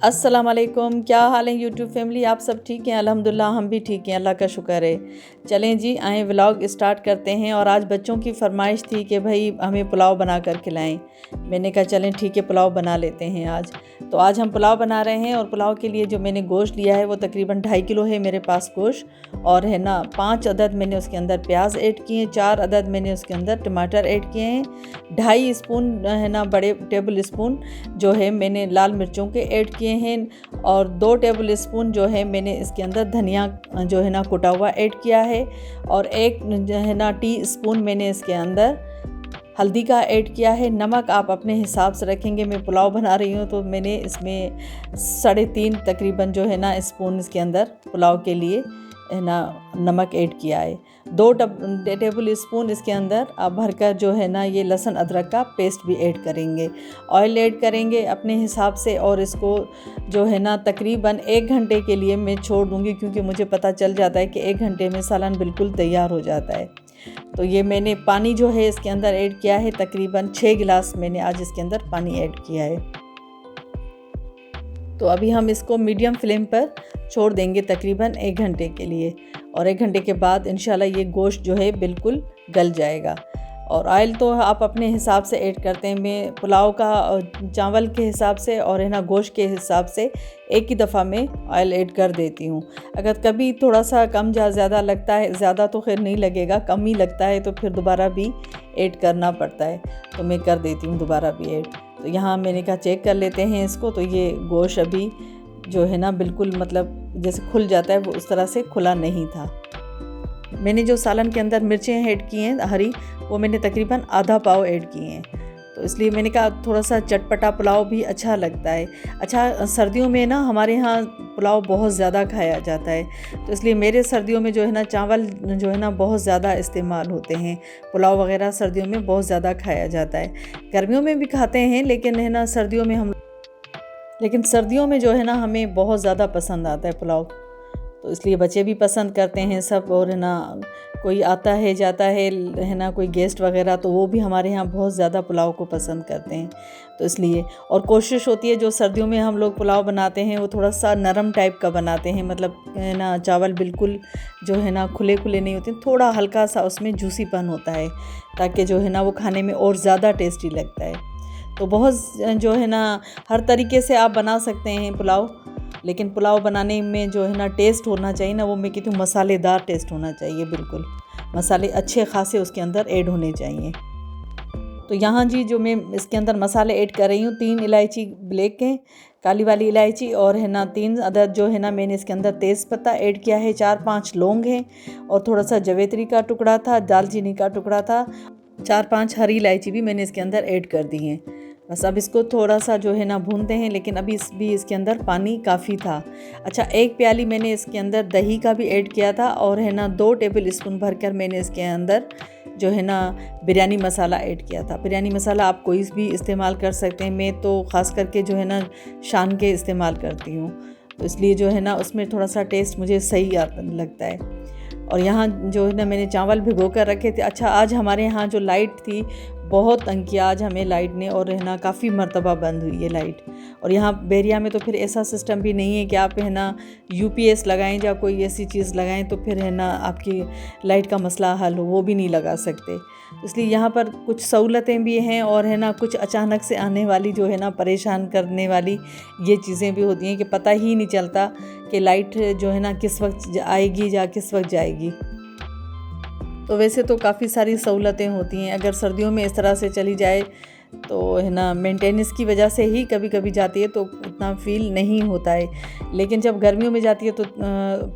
अस्सलाम वालेकुम, क्या हाल है यूट्यूब फैमिली। आप सब ठीक हैं? अल्हम्दुलिल्लाह हम भी ठीक हैं, अल्लाह का शुक्र है। चलें जी, आए व्लॉग स्टार्ट करते हैं। और आज बच्चों की फरमाइश थी कि भाई हमें पुलाव बना कर खिलाएं। मैंने कहा चलें ठीक है, पुलाव बना लेते हैं आज। तो आज हम पुलाव बना रहे हैं। और पुलाव के लिए जो मैंने गोश्त लिया है वो तकरीबन 2.5 किलो है मेरे पास गोश्त। और है ना 5 अदद मैंने उसके अंदर प्याज ऐड किए, 4 अदद मैंने उसके अंदर टमाटर ऐड किए हैं, 2.5 स्पून है ना बड़े टेबल स्पून जो है मैंने लाल मिर्चों के ऐड किए हैं। और 2 टेबल स्पून जो है मैंने इसके अंदर धनिया जो है ना कुटा हुआ ऐड किया है। और 1 जो है ना टी स्पून मैंने इसके अंदर हल्दी का ऐड किया है। नमक आप अपने हिसाब से रखेंगे। मैं पुलाव बना रही हूँ तो मैंने इसमें 3.5 तकरीबन जो है ना स्पून इसके अंदर पुलाव के लिए है ना नमक ऐड किया है। 2 टेबल स्पून इसके अंदर आप भरकर जो है ना ये लहसुन अदरक का पेस्ट भी ऐड करेंगे। ऑयल ऐड करेंगे अपने हिसाब से। और इसको जो है ना तकरीबन 1 घंटे के लिए मैं छोड़ दूँगी, क्योंकि मुझे पता चल जाता है कि 1 घंटे में सालन बिल्कुल तैयार हो जाता है। तो ये मैंने पानी जो है इसके अंदर ऐड किया है, तकरीबन 6 गिलास मैंने आज इसके अंदर पानी ऐड किया है। तो अभी हम इसको मीडियम फ्लेम पर छोड़ देंगे तकरीबन 1 घंटे के लिए। और 1 घंटे के बाद इंशाल्लाह ये गोश्त जो है बिल्कुल गल जाएगा। और ऑयल तो आप अपने हिसाब से ऐड करते हैं। मैं पुलाव का चावल के हिसाब से और है ना गोश्त के हिसाब से एक ही दफ़ा में ऑयल ऐड कर देती हूँ। अगर कभी थोड़ा सा कम या ज़्यादा लगता है, ज़्यादा तो खैर नहीं लगेगा, कम ही लगता है तो फिर दोबारा भी ऐड करना पड़ता है, तो मैं कर देती हूँ दोबारा भी ऐड। तो यहाँ मैंने कहा चेक कर लेते हैं इसको। तो ये गोश्त अभी जो है ना बिल्कुल मतलब जैसे खुल जाता है वो उस तरह से खुला नहीं था। मैंने जो सालन के अंदर मिर्चें ऐड की हैं हरी, वो मैंने तकरीबन आधा पाव ऐड किए हैं। तो इसलिए मैंने कहा थोड़ा सा चटपटा पुलाव भी अच्छा लगता है। अच्छा, सर्दियों में ना हमारे यहाँ पुलाव बहुत ज़्यादा खाया जाता है, तो इसलिए मेरे सर्दियों में जो है ना चावल जो है ना बहुत ज़्यादा इस्तेमाल होते हैं। पुलाव वगैरह सर्दियों में बहुत ज़्यादा खाया जाता है। गर्मियों में भी खाते हैं, लेकिन है ना सर्दियों में जो है ना हमें बहुत ज़्यादा पसंद आता है पुलाव। तो इसलिए बच्चे भी पसंद करते हैं सब। और है ना कोई आता है जाता है ना कोई गेस्ट वगैरह, तो वो भी हमारे यहाँ बहुत ज़्यादा पुलाव को पसंद करते हैं। तो इसलिए और कोशिश होती है जो सर्दियों में हम लोग पुलाव बनाते हैं वो थोड़ा सा नरम टाइप का बनाते हैं। मतलब है ना चावल बिल्कुल जो है ना खुले खुले नहीं होते, थोड़ा हल्का सा उसमें जूसीपन होता है, ताकि जो है ना वो खाने में और ज़्यादा टेस्टी लगता है। तो बहुत जो है ना हर तरीके से आप बना सकते हैं पुलाव, लेकिन पुलाव बनाने में जो है ना टेस्ट होना चाहिए ना, वो मैं कहती हूँ मसालेदार टेस्ट होना चाहिए। बिल्कुल मसाले अच्छे खासे उसके अंदर ऐड होने चाहिए। तो यहाँ जी जो मैं इसके अंदर मसाले ऐड कर रही हूँ, 3 इलायची ब्लैक है, काली वाली इलायची, और है ना 3 अदद जो है ना मैंने इसके अंदर तेज़पत्ता ऐड किया है, 4-5 लौंग हैं, और थोड़ा सा जवेत्री का टुकड़ा था, दालचीनी का टुकड़ा था, 4-5 हरी इलायची भी मैंने इसके अंदर ऐड कर दी हैं। बस अब इसको थोड़ा सा जो है ना भूनते हैं, लेकिन अभी इसके अंदर पानी काफ़ी था। अच्छा, 1 प्याली मैंने इसके अंदर दही का भी ऐड किया था। और है ना 2 टेबल स्पून भरकर मैंने इसके अंदर जो है ना बिरयानी मसाला ऐड किया था। बिरयानी मसाला आप कोई भी इस्तेमाल कर सकते हैं, मैं तो ख़ास करके जो है ना शान के इस्तेमाल करती हूँ, तो इसलिए जो है ना उसमें थोड़ा सा टेस्ट मुझे सही लगता है। और यहाँ जो है ना मैंने चावल भिगो कर रखे थे। अच्छा, आज हमारे यहाँ जो लाइट थी बहुत तंग किया आज हमें लाइट ने, और है ना काफ़ी मरतबा बंद हुई है लाइट। और यहाँ बेरिया में तो फिर ऐसा सिस्टम भी नहीं है कि आप है ना UPS लगाएं या कोई ऐसी चीज़ लगाएं तो फिर है ना आपकी लाइट का मसला हल हो, वो भी नहीं लगा सकते। इसलिए यहाँ पर कुछ सहूलतें भी हैं, और है ना कुछ अचानक से आने वाली जो है ना परेशान करने वाली ये चीज़ें भी होती हैं कि पता ही नहीं चलता कि लाइट जो है ना किस वक्त आएगी या किस वक्त जाएगी। तो वैसे तो काफ़ी सारी सहूलतें होती हैं। अगर सर्दियों में इस तरह से चली जाए तो है ना मेंटेनेंस की वजह से ही कभी कभी जाती है तो उतना फील नहीं होता है, लेकिन जब गर्मियों में जाती है तो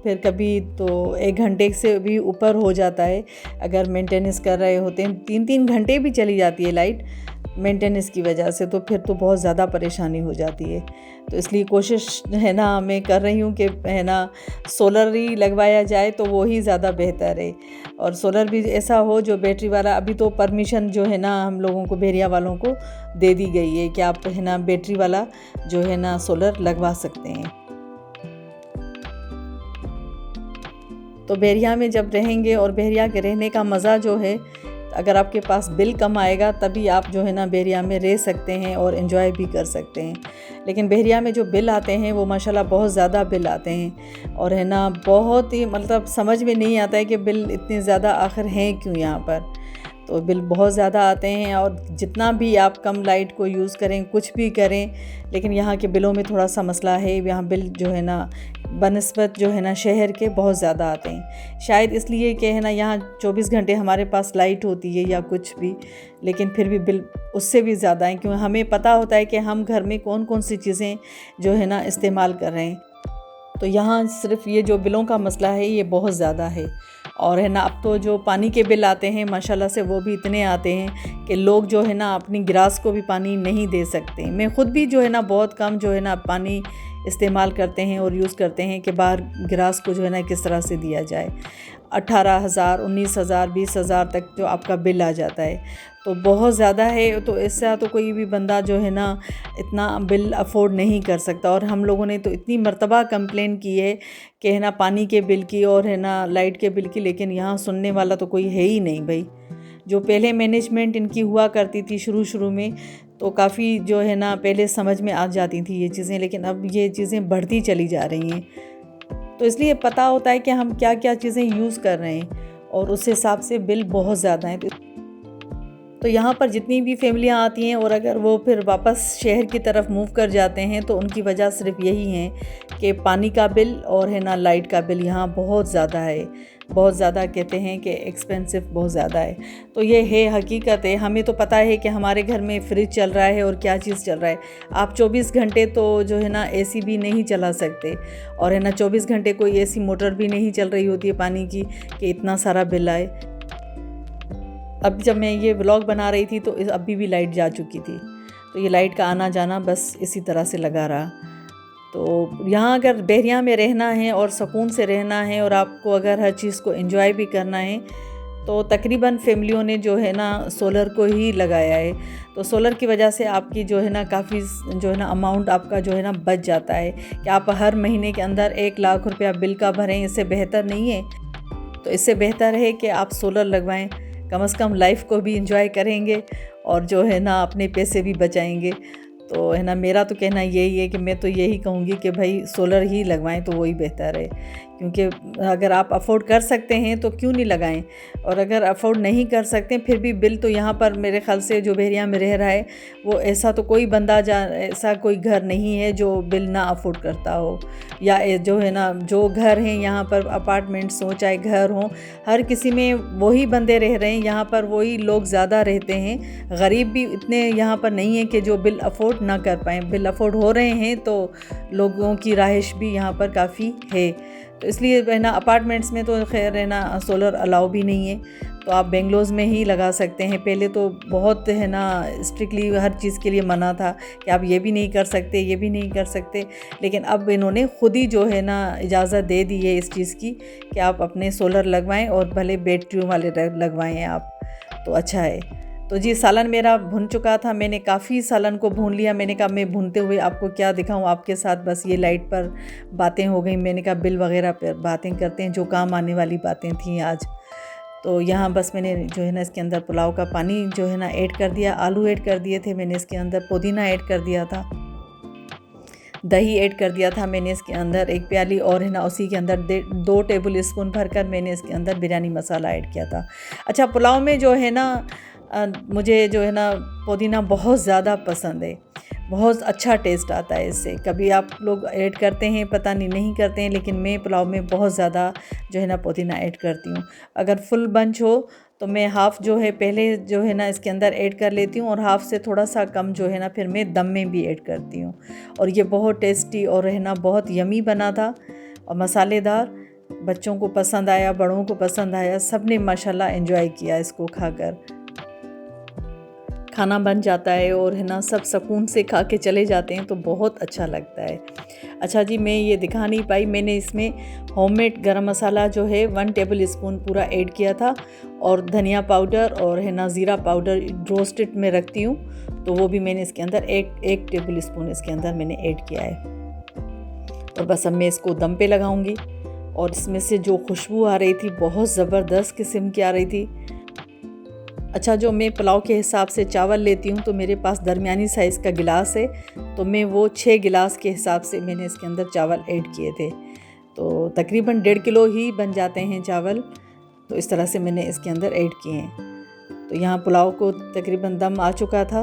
फिर कभी तो 1 घंटे से भी ऊपर हो जाता है। अगर मेंटेनेंस कर रहे होते हैं 3-3 घंटे भी चली जाती है लाइट मेंटेनेंस की वजह से, तो फिर तो बहुत ज़्यादा परेशानी हो जाती है। तो इसलिए कोशिश है ना मैं कर रही हूँ कि है ना सोलर ही लगवाया जाए तो वो ही ज़्यादा बेहतर है। और सोलर भी ऐसा हो जो बैटरी वाला, अभी तो परमिशन जो है ना हम लोगों को बेरिया वालों को दे दी गई है कि आप है ना बैटरी वाला जो है ना सोलर लगवा सकते हैं। तो बेरिया में जब रहेंगे, और बेरिया के रहने का मज़ा जो है अगर आपके पास बिल कम आएगा तभी आप जो है ना बहरिया में रह सकते हैं और एंजॉय भी कर सकते हैं। लेकिन बहरिया में जो बिल आते हैं वो माशाल्लाह बहुत ज़्यादा बिल आते हैं और है ना बहुत ही मतलब समझ में नहीं आता है कि बिल इतने ज़्यादा आखिर हैं क्यों यहाँ पर। तो बिल बहुत ज़्यादा आते हैं और जितना भी आप कम लाइट को यूज़ करें, कुछ भी करें, लेकिन यहाँ के बिलों में थोड़ा सा मसला है। यहाँ बिल जो है ना बनिस्बत जो है ना शहर के बहुत ज़्यादा आते हैं। शायद इसलिए कि है ना यहाँ 24 घंटे हमारे पास लाइट होती है या कुछ भी, लेकिन फिर भी बिल उससे भी ज़्यादा है, क्योंकि हमें पता होता है कि हम घर में कौन कौन सी चीज़ें जो है ना इस्तेमाल कर रहे हैं। तो यहाँ सिर्फ ये जो बिलों का मसला है ये बहुत ज़्यादा है। और है ना अब तो जो पानी के बिल आते हैं माशाल्लाह से वो भी इतने आते हैं कि लोग जो है ना अपनी गिलास को भी पानी नहीं दे सकते। मैं ख़ुद भी जो है ना बहुत कम जो है ना पानी इस्तेमाल करते हैं और यूज़ करते हैं कि बाहर गिलास को जो है ना किस तरह से दिया जाए। 18,000, 19,000, 20,000 तक जो आपका बिल आ जाता है, तो बहुत ज़्यादा है। तो इससे तो कोई भी बंदा जो है ना इतना बिल अफोर्ड नहीं कर सकता। और हम लोगों ने तो इतनी मर्तबा कंप्लेन की है कि है ना पानी के बिल की और है ना लाइट के बिल की, लेकिन यहाँ सुनने वाला तो कोई है ही नहीं भाई। जो पहले मैनेजमेंट इनकी हुआ करती थी शुरू में, तो काफ़ी जो है ना पहले समझ में आ जाती थी ये चीज़ें, लेकिन अब ये चीज़ें बढ़ती चली जा रही हैं। तो इसलिए पता होता है कि हम क्या क्या चीज़ें यूज़ कर रहे हैं और उस हिसाब से बिल बहुत ज़्यादा हैं। तो यहाँ पर जितनी भी फैमिलियाँ आती हैं और अगर वो फिर वापस शहर की तरफ मूव कर जाते हैं तो उनकी वजह सिर्फ यही है कि पानी का बिल और है ना लाइट का बिल यहाँ बहुत ज़्यादा है। बहुत ज़्यादा कहते हैं कि एक्सपेंसिव बहुत ज़्यादा है। तो ये है हकीकत है। हमें तो पता है कि हमारे घर में फ्रिज चल रहा है और क्या चीज़ चल रहा है। आप 24 घंटे तो जो है ना एसी भी नहीं चला सकते और है ना 24 घंटे कोई एसी मोटर भी नहीं चल रही होती है पानी की कि इतना सारा बिल आए। अब जब मैं ये व्लॉग बना रही थी तो अभी भी लाइट जा चुकी थी, तो ये लाइट का आना जाना बस इसी तरह से लगा रहा। तो यहाँ अगर बहरिया में रहना है और सुकून से रहना है और आपको अगर हर चीज़ को एंजॉय भी करना है तो तकरीबन फैमिलियों ने जो है ना सोलर को ही लगाया है। तो सोलर की वजह से आपकी जो है ना काफ़ी जो है ना अमाउंट आपका जो है ना बच जाता है कि आप हर महीने के अंदर 1 लाख रुपया बिल का भरें। इससे बेहतर नहीं है। तो इससे बेहतर है कि आप सोलर लगवाएं, कम से कम लाइफ को भी एंजॉय करेंगे और जो है ना अपने पैसे भी बचाएंगे। तो है ना मेरा तो कहना यही है कि मैं तो यही कहूँगी कि भाई सोलर ही लगवाएं तो वही बेहतर है, क्योंकि अगर आप अफोर्ड कर सकते हैं तो क्यों नहीं लगाएं। और अगर अफोर्ड नहीं कर सकते फिर भी बिल तो यहाँ पर मेरे ख्याल से जो बहरिया में रह रहा है वो ऐसा तो कोई बंदा ऐसा कोई घर नहीं है जो बिल ना अफोर्ड करता हो, या जो है ना जो घर हैं यहाँ पर अपार्टमेंट्स हो चाहे घर हो, हर किसी में वही बंदे रह रहे हैं। यहाँ पर वही लोग ज़्यादा रहते हैं, गरीब भी इतने यहाँ पर नहीं है कि जो बिल अफोर्ड ना कर पाएँ। बिल अफोर्ड हो रहे हैं तो लोगों की राइश भी यहाँ पर काफ़ी है। तो इसलिए है ना अपार्टमेंट्स में तो खैर है ना सोलर अलाउ भी नहीं है, तो आप बेंगलोर में ही लगा सकते हैं। पहले तो बहुत है ना स्ट्रिक्टली हर चीज़ के लिए मना था कि आप ये भी नहीं कर सकते, ये भी नहीं कर सकते, लेकिन अब इन्होंने खुद ही जो है ना इजाज़त दे दी है इस चीज़ की कि आप अपने सोलर लगवाएं और भले बैटरी वाले लगवाएं आप, तो अच्छा है। तो जी सालन मेरा भुन चुका था, मैंने काफ़ी सालन को भून लिया। मैंने कहा मैं भूनते हुए आपको क्या दिखाऊं आपके साथ, बस ये लाइट पर बातें हो गई। मैंने कहा बिल वगैरह पर बातें करते हैं, जो काम आने वाली बातें थी आज। तो यहाँ बस मैंने जो है ना इसके अंदर पुलाव का पानी जो है ना ऐड कर दिया, आलू ऐड कर दिए थे मैंने, इसके अंदर पुदीना ऐड कर दिया था, दही ऐड कर दिया था मैंने इसके अंदर 1 प्याली, और है ना उसी के अंदर 2 टेबल स्पून भरकर मैंने इसके अंदर बिरयानी मसाला ऐड किया था। अच्छा, पुलाव में जो है ना मुझे जो है ना पुदीना बहुत ज़्यादा पसंद है, बहुत अच्छा टेस्ट आता है इससे। कभी आप लोग ऐड करते हैं पता नहीं करते हैं, लेकिन मैं पुलाव में बहुत ज़्यादा जो है ना पुदीना ऐड करती हूँ। अगर फुल बंच हो तो मैं हाफ़ जो है पहले जो है ना इसके अंदर ऐड कर लेती हूँ और हाफ़ से थोड़ा सा कम जो है ना फिर मैं दम में भी ऐड करती हूँ। और ये बहुत टेस्टी और है ना बहुत यमी बना था और मसालेदार। बच्चों को पसंद आया, बड़ों को पसंद आया, सब ने माशाल्लाह एंजॉय किया इसको खाकर। खाना बन जाता है और है ना सब सुकून से खा के चले जाते हैं तो बहुत अच्छा लगता है। अच्छा जी, मैं ये दिखा नहीं पाई, मैंने इसमें होममेड गरम मसाला जो है 1 टेबल स्पून पूरा ऐड किया था, और धनिया पाउडर और है ना ज़ीरा पाउडर रोस्टेड में रखती हूँ, तो वो भी मैंने इसके अंदर एक टेबल स्पून इसके अंदर मैंने ऐड किया है। और बस अब मैं इसको दम पे लगाऊंगी। और इसमें से जो खुशबू आ रही थी बहुत ज़बरदस्त किस्म की आ रही थी। अच्छा, जो मैं पुलाव के हिसाब से चावल लेती हूँ तो मेरे पास दरमियानी साइज़ का गिलास है, तो मैं वो 6 गिलास के हिसाब से मैंने इसके अंदर चावल ऐड किए थे। तो तकरीबन 1.5 किलो ही बन जाते हैं चावल, तो इस तरह से मैंने इसके अंदर ऐड किए हैं। तो यहाँ पुलाव को तकरीबन दम आ चुका था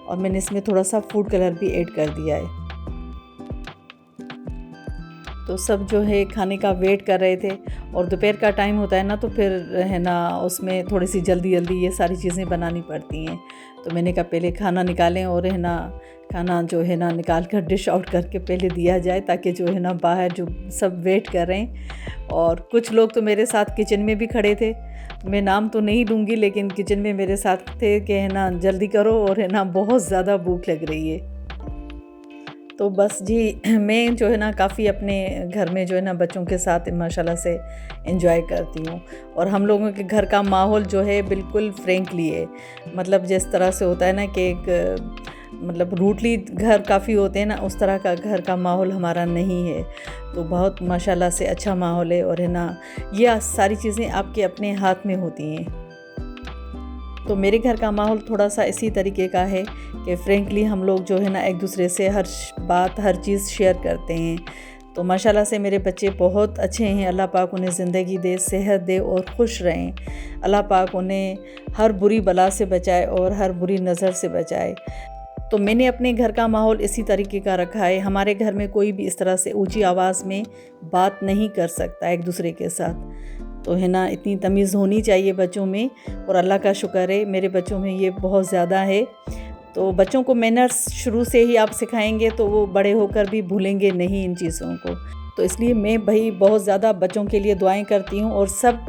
और मैंने इसमें थोड़ा सा फूड कलर भी ऐड कर दिया है। तो सब जो है खाने का वेट कर रहे थे, और दोपहर का टाइम होता है ना, तो फिर है ना उसमें थोड़ी सी जल्दी जल्दी ये सारी चीज़ें बनानी पड़ती हैं। तो मैंने कहा पहले खाना निकालें और है ना खाना जो है ना निकाल कर डिश आउट करके पहले दिया जाए, ताकि जो है ना बाहर जो सब वेट कर रहे हैं। और कुछ लोग तो मेरे साथ किचन में भी खड़े थे, मैं नाम तो नहीं लूँगी, लेकिन किचन में मेरे साथ थे कि है ना जल्दी करो और है ना बहुत ज़्यादा भूख लग रही है। तो बस जी मैं जो है ना काफ़ी अपने घर में जो है ना बच्चों के साथ माशाल्लाह से एंजॉय करती हूँ। और हम लोगों के घर का माहौल जो है बिल्कुल फ्रेंकली है, मतलब जिस तरह से होता है ना कि एक मतलब रूटली घर काफ़ी होते हैं ना, उस तरह का घर का माहौल हमारा नहीं है। तो बहुत माशाल्लाह से अच्छा माहौल है, और है ना ये सारी चीज़ें आपके अपने हाथ में होती हैं। तो मेरे घर का माहौल थोड़ा सा इसी तरीके का है कि फ्रेंकली हम लोग जो है ना एक दूसरे से हर बात हर चीज़ शेयर करते हैं। तो माशाल्लाह से मेरे बच्चे बहुत अच्छे हैं, अल्लाह पाक उन्हें ज़िंदगी दे, सेहत दे और खुश रहें। अल्लाह पाक उन्हें हर बुरी बला से बचाए और हर बुरी नज़र से बचाए। तो मैंने अपने घर का माहौल इसी तरीके का रखा है। हमारे घर में कोई भी इस तरह से ऊंची आवाज़ में बात नहीं कर सकता एक दूसरे के साथ। तो है ना इतनी तमीज़ होनी चाहिए बच्चों में, और अल्लाह का शुक्र है मेरे बच्चों में ये बहुत ज़्यादा है। तो बच्चों को मैनर्स शुरू से ही आप सिखाएंगे तो वो बड़े होकर भी भूलेंगे नहीं इन चीज़ों को। तो इसलिए मैं भाई बहुत ज़्यादा बच्चों के लिए दुआएं करती हूँ, और सब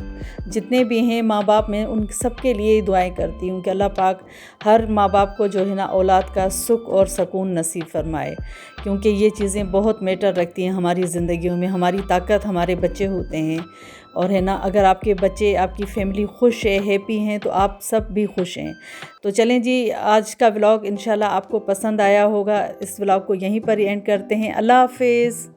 जितने भी हैं माँ बाप में उन सब के लिए ही दुआएं करती हूँ कि अल्लाह पाक हर माँ बाप को जो है ना औलाद का सुख और सुकून नसीब फरमाए, क्योंकि ये चीज़ें बहुत मैटर रखती हैं हमारी ज़िंदगियों में। हमारी ताकत हमारे बच्चे होते हैं, और है ना अगर आपके बच्चे आपकी फैमिली खुश है, हैप्पी हैं, तो आप सब भी खुश हैं। तो चलें जी, आज का व्लॉग इंशाल्लाह आपको पसंद आया होगा। इस व्लॉग को यहीं पर एंड करते हैं। अल्लाह हाफिज़।